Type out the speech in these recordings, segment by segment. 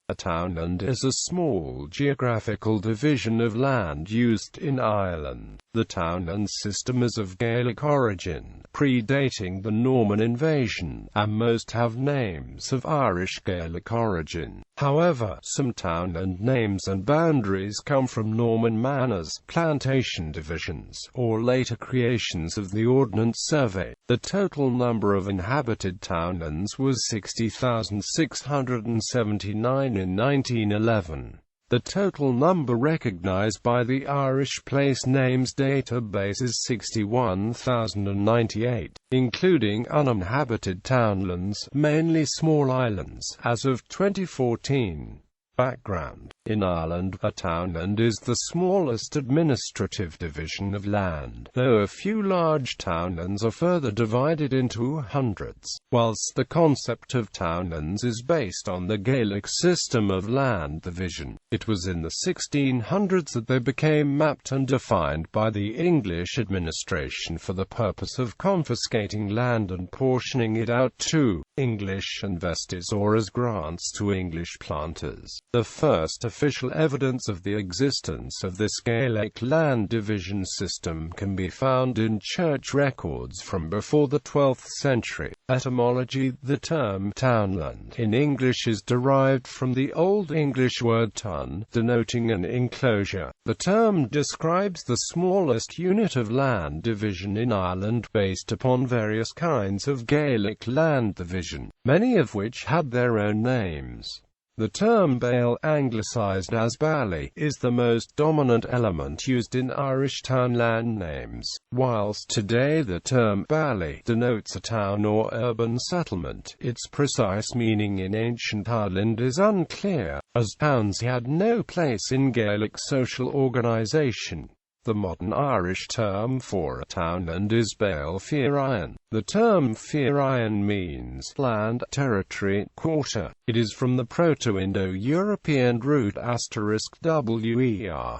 A townland is a small geographical division of land used in Ireland. The townland system is of Gaelic origin, predating the Norman invasion, and most have names of Irish Gaelic origin. However, some townland names and boundaries come from Norman manors, plantation divisions, or later creations of the Ordnance Survey. The total number of inhabited townlands was 60,679 in 1911. The total number recognized by the Irish Place Names database is 61,098, including uninhabited townlands, mainly small islands, as of 2014. Background. In Ireland, a townland is the smallest administrative division of land, though a few large townlands are further divided into hundreds. Whilst the concept of townlands is based on the Gaelic system of land division, it was in the 1600s that they became mapped and defined by the English administration for the purpose of confiscating land and portioning it out to English investors or as grants to English planters. The first official evidence of the existence of this Gaelic land division system can be found in church records from before the 12th century. Etymology. The term townland in English is derived from the Old English word tun, denoting an enclosure. The term describes the smallest unit of land division in Ireland based upon various kinds of Gaelic land division, many of which had their own names. The term Bale, anglicised as Bally, is the most dominant element used in Irish townland names. Whilst today the term Bally denotes a town or urban settlement, its precise meaning in ancient Ireland is unclear, as towns had no place in Gaelic social organisation. The modern Irish term for a townland is Bale Fíorainn. The term Fíorainn means land, territory, quarter. It is from the Proto-Indo-European root *wer,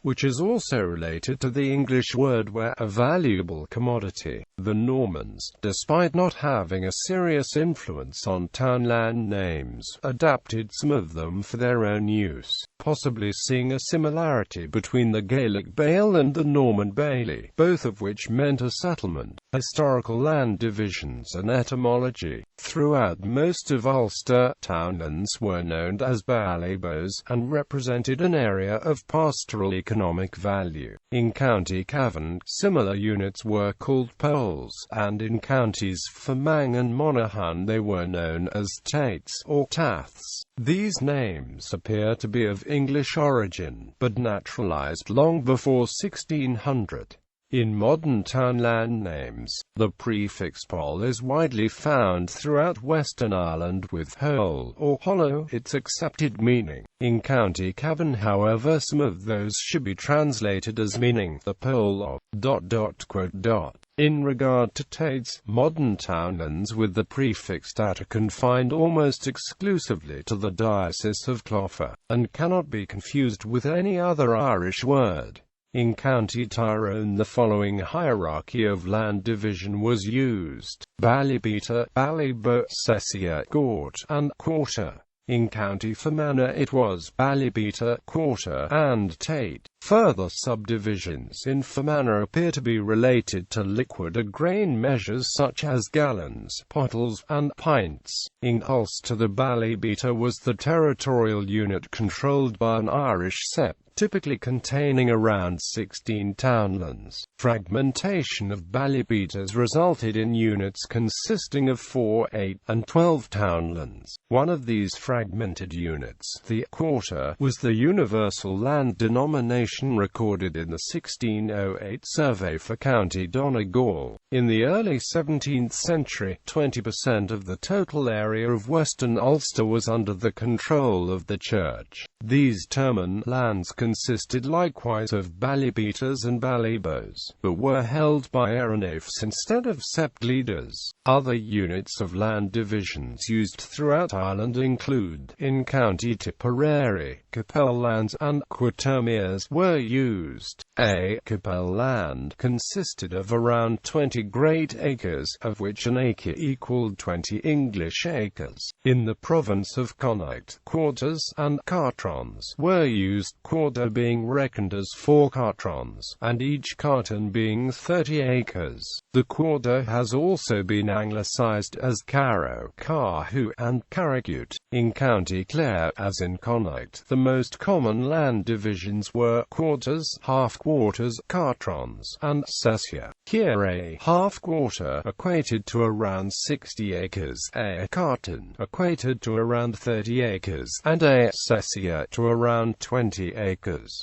which is also related to the English word ware, a valuable commodity. The Normans, despite not having a serious influence on townland names, adapted some of them for their own use, possibly seeing a similarity between the Gaelic Bale and the Norman Bailey, both of which meant a settlement. Historical land divisions and etymology. Throughout most of Ulster, townlands were known as ballyboes, and represented an area of pastoral economic value. In County Cavan, similar units were called poles, and in counties Fermanagh and Monaghan they were known as tates or taths. These names appear to be of English origin, but naturalized long before 1600. In modern townland names, the prefix pol is widely found throughout Western Ireland, with hole or hollow its accepted meaning. In County Cavan, however, some of those should be translated as meaning the pole of ... In regard to tates, modern townlands with the prefix dat are confined almost exclusively to the Diocese of Clogher, and cannot be confused with any other Irish word. In County Tyrone the following hierarchy of land division was used: Ballybeta, Ballybo, Sessia, Gort, and Quarter. In County Fermanagh it was Ballybeta, Quarter, and Tate. Further subdivisions in Fermanagh appear to be related to liquid or grain measures such as gallons, pottles, and pints. In Ulster the Ballybeta was the territorial unit controlled by an Irish sept, typically containing around 16 townlands. Fragmentation of ballybetas resulted in units consisting of 4, 8, and 12 townlands. One of these fragmented units, the quarter, was the universal land denomination recorded in the 1608 survey for County Donegal. In the early 17th century, 20% of the total area of Western Ulster was under the control of the Church. These termen lands consisted likewise of ballybetas and ballybos, but were held by aeronefs instead of sept leaders. Other units of land divisions used throughout Ireland include, in County Tipperary, Capel lands and quaternions were used. A capel land consisted of around 20 great acres, of which an acre equaled 20 English acres. In the province of Connacht, quarters and cartrons were used, quarter being reckoned as 4 cartrons, and each carton being 30 acres. The quarter has also been anglicised as Carrow, Carhu, and Carrigut. In County Clare, as in Connacht, the most common land divisions were quarters, half-quarters, cartrons, and sessia. Here a half-quarter equated to around 60 acres, a carton equated to around 30 acres, and a sessia to around 20 acres.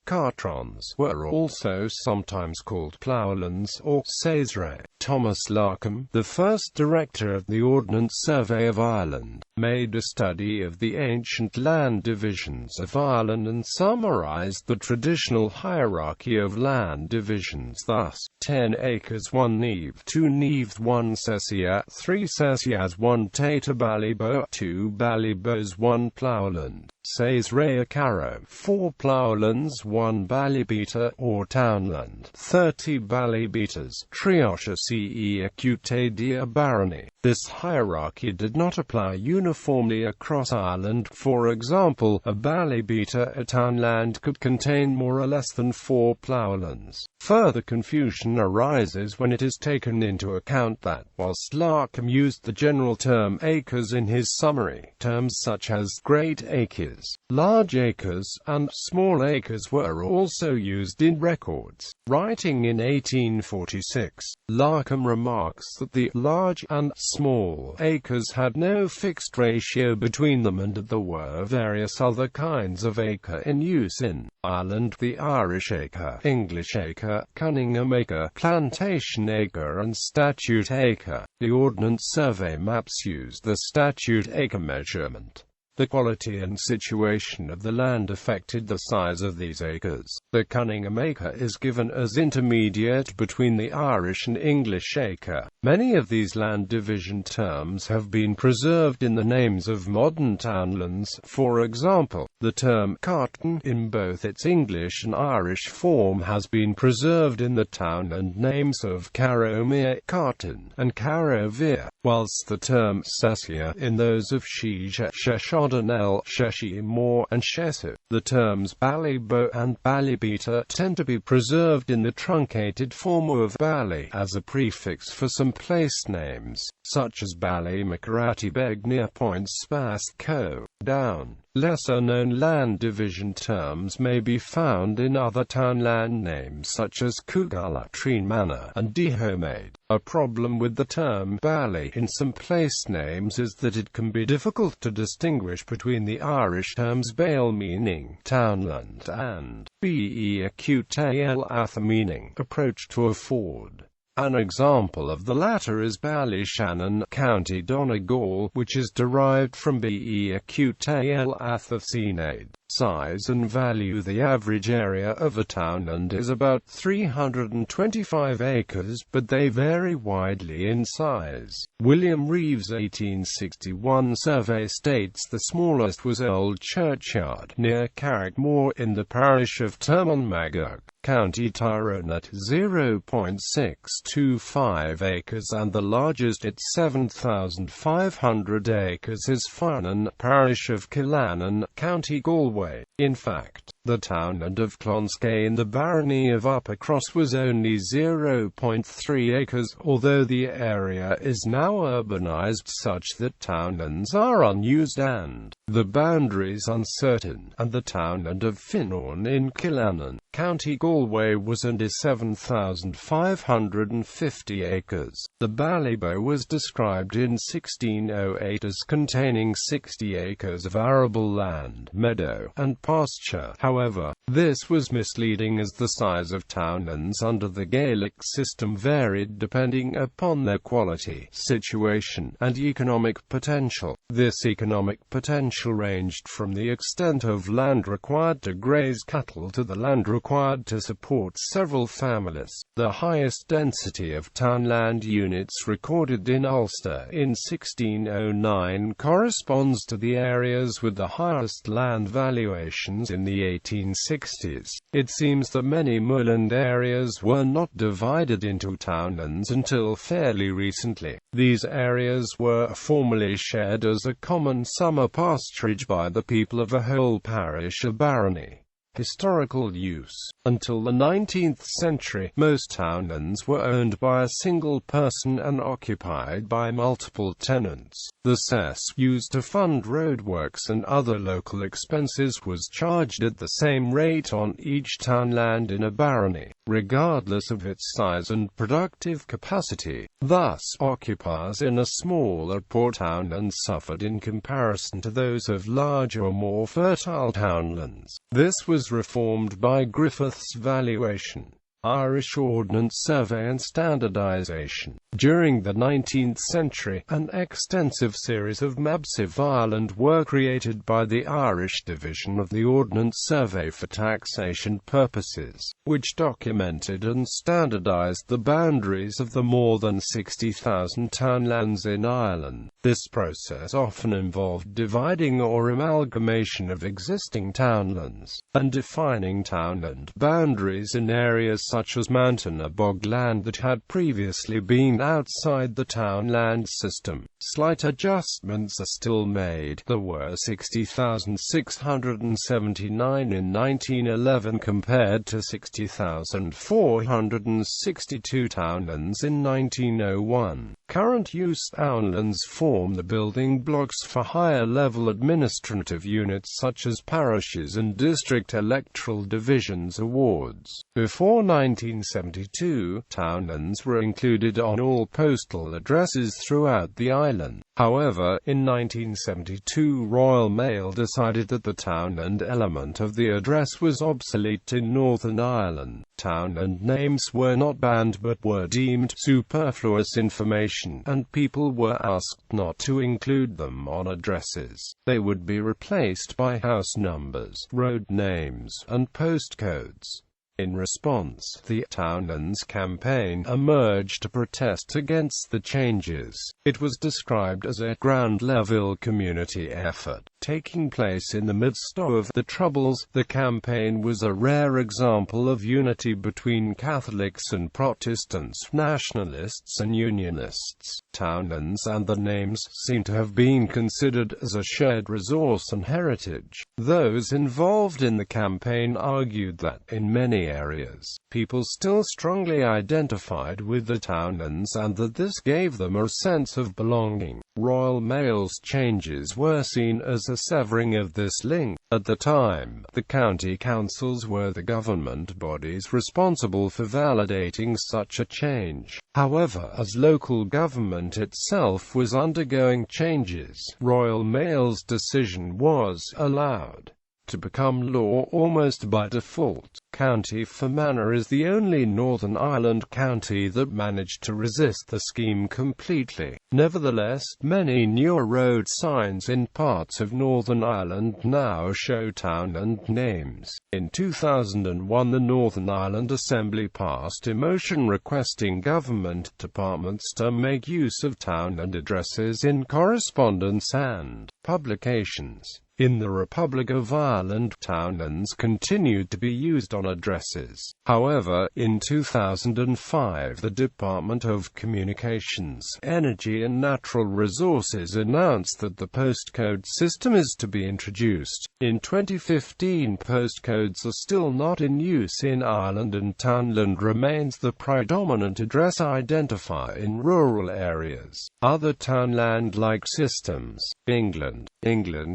Cartrons were also sometimes called ploughlands or Caesarea. Thomas Larkham, the first director of the Ordnance Survey of Ireland, made a study of the ancient land divisions of Ireland and summarized the traditional hierarchy of land divisions thus: 10 acres 1 neve, 2 neves 1 sessia, 3 sessias 1 tater ballybo, 2 ballybos 1 ploughland. Caesarea Carrow, 4 ploughlands 1 ballybeater, or townland, 30 ballybeaters, Triocha ce acute dia barony. This hierarchy did not apply uniformly across Ireland. For example, a ballybeater, a townland, could contain more or less than 4 ploughlands. Further confusion arises when it is taken into account that, whilst Larkham used the general term acres in his summary, terms such as great acres, large acres, and small acres were also used in records. Writing in 1846, Larkham remarks that the large and small acres had no fixed ratio between them and that there were various other kinds of acre in use in Ireland: the Irish acre, English acre, Cunningham acre, plantation acre, and statute acre. The Ordnance Survey maps used the statute acre measurement. The quality and situation of the land affected the size of these acres. The Cunningham acre is given as intermediate between the Irish and English acre. Many of these land division terms have been preserved in the names of modern townlands. For example, the term carton, in both its English and Irish form, has been preserved in the townland names of Carrowmere, Carton, and Carrowvere, whilst the term sessia in those of Sheesha, Sheshodonel, Sheshimore, and Shesu. The terms ballybo and ballybeater tend to be preserved in the truncated form of bally as a prefix for some place names, such as Ballymacarati near Point Spast Co. Down. Lesser-known land division terms may be found in other townland names such as Coogalla, Tree Manor, and Dehomade. A problem with the term bally in some place names is that it can be difficult to distinguish between the Irish terms bale meaning townland and beacutail meaning approach to a ford. An example of the latter is Ballyshannon, County Donegal, which is derived from beacutail of Senade. Size and value: the average area of a townland is about 325 acres, but they vary widely in size. William Reeves' 1861 survey states the smallest was Old Churchyard, near Carrickmore, in the parish of Termonmagog, County Tyrone, at 0.625 acres, and the largest at 7,500 acres is Farnan, parish of Killannon, County Galway. In fact, the townland of Clonskea in the barony of Uppercross was only 0.3 acres, although the area is now urbanized such that townlands are unused and the boundaries uncertain, and the townland of Finnorn in Killannon, County Galway was only 7,550 acres. The Ballybo was described in 1608 as containing 60 acres of arable land, meadow, and pasture. However, this was misleading as the size of townlands under the Gaelic system varied depending upon their quality, situation, and economic potential. This economic potential ranged from the extent of land required to graze cattle to the land required to support several families. The highest density of townland units recorded in Ulster in 1609 corresponds to the areas with the highest land valuations in the 1860s. It seems that many moorland areas were not divided into townlands until fairly recently. These areas were formerly shared as a common summer pasturage by the people of a whole parish or barony. Historical use. Until the 19th century, most townlands were owned by a single person and occupied by multiple tenants. The cess used to fund roadworks and other local expenses was charged at the same rate on each townland in a barony, regardless of its size and productive capacity. Thus, occupiers in a smaller poor townland suffered in comparison to those of larger or more fertile townlands. This was reformed by Griffith's valuation, Irish Ordnance Survey and standardization. During the 19th century, an extensive series of maps of Ireland were created by the Irish Division of the Ordnance Survey for taxation purposes, which documented and standardized the boundaries of the more than 60,000 townlands in Ireland. This process often involved dividing or amalgamation of existing townlands, and defining townland boundaries in areas such as mountain or bogland that had previously been outside the townland system. Slight adjustments are still made. There were 60,679 in 1911 compared to 60,462 townlands in 1901. Current use townlands form the building blocks for higher-level administrative units such as parishes and district electoral divisions or wards. Before 1972, townlands were included on all postal addresses throughout the island. However, in 1972 Royal Mail decided that the townland element of the address was obsolete in Northern Ireland. Townland names were not banned but were deemed superfluous information, and people were asked not to include them on addresses. They would be replaced by house numbers, road names, and postcodes. In response, the Townlands campaign emerged to protest against the changes. It was described as a ground-level community effort, taking place in the midst of the Troubles. The campaign was a rare example of unity between Catholics and Protestants, nationalists and unionists. Townlands and the names seem to have been considered as a shared resource and heritage. Those involved in the campaign argued that, in many areas, people still strongly identified with the townlands and that this gave them a sense of belonging. Royal Mail's changes were seen as a severing of this link. At the time, the county councils were the government bodies responsible for validating such a change. However, as local government itself was undergoing changes, Royal Mail's decision was allowed to become law almost by default. County Fermanagh is the only Northern Ireland county that managed to resist the scheme completely. Nevertheless, many newer road signs in parts of Northern Ireland now show townland names. In 2001, the Northern Ireland Assembly passed a motion requesting government departments to make use of townland addresses in correspondence and publications. In the Republic of Ireland, townlands continued to be used on addresses. However, in 2005, the Department of Communications, Energy and Natural Resources announced that the postcode system is to be introduced. In 2015, postcodes are still not in use in Ireland and townland remains the predominant address identifier in rural areas. Other townland-like systems. England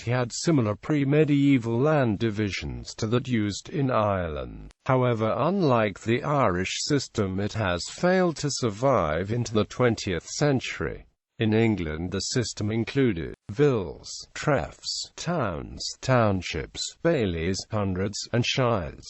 had similar pre-medieval land divisions to that used in Ireland. However, unlike the Irish system, it has failed to survive into the 20th century. In England, the system included villes, treffs, towns, townships, bailies, hundreds, and shires.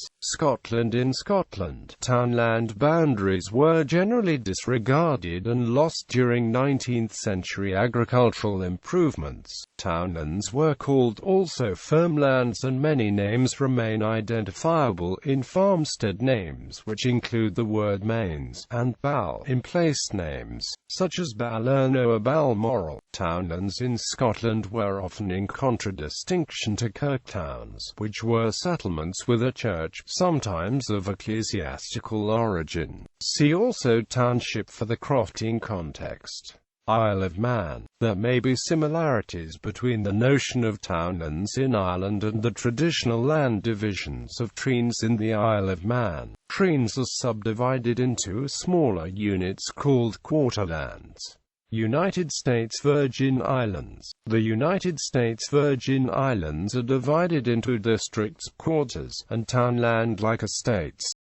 In Scotland, townland boundaries were generally disregarded and lost during 19th-century agricultural improvements. Townlands were called also farmlands, and many names remain identifiable in farmstead names, which include the word mains and bal in place names, such as Ballerno or Balmoral. Townlands in Scotland were often in contradistinction to kirktowns, which were settlements with a church, sometimes of ecclesiastical origin. See also township for the crofting context. Isle of Man. There may be similarities between the notion of townlands in Ireland and the traditional land divisions of treens in the Isle of Man. Treens are subdivided into smaller units called quarterlands. United States Virgin Islands. The United States Virgin Islands are divided into districts, quarters, and townland-like estates.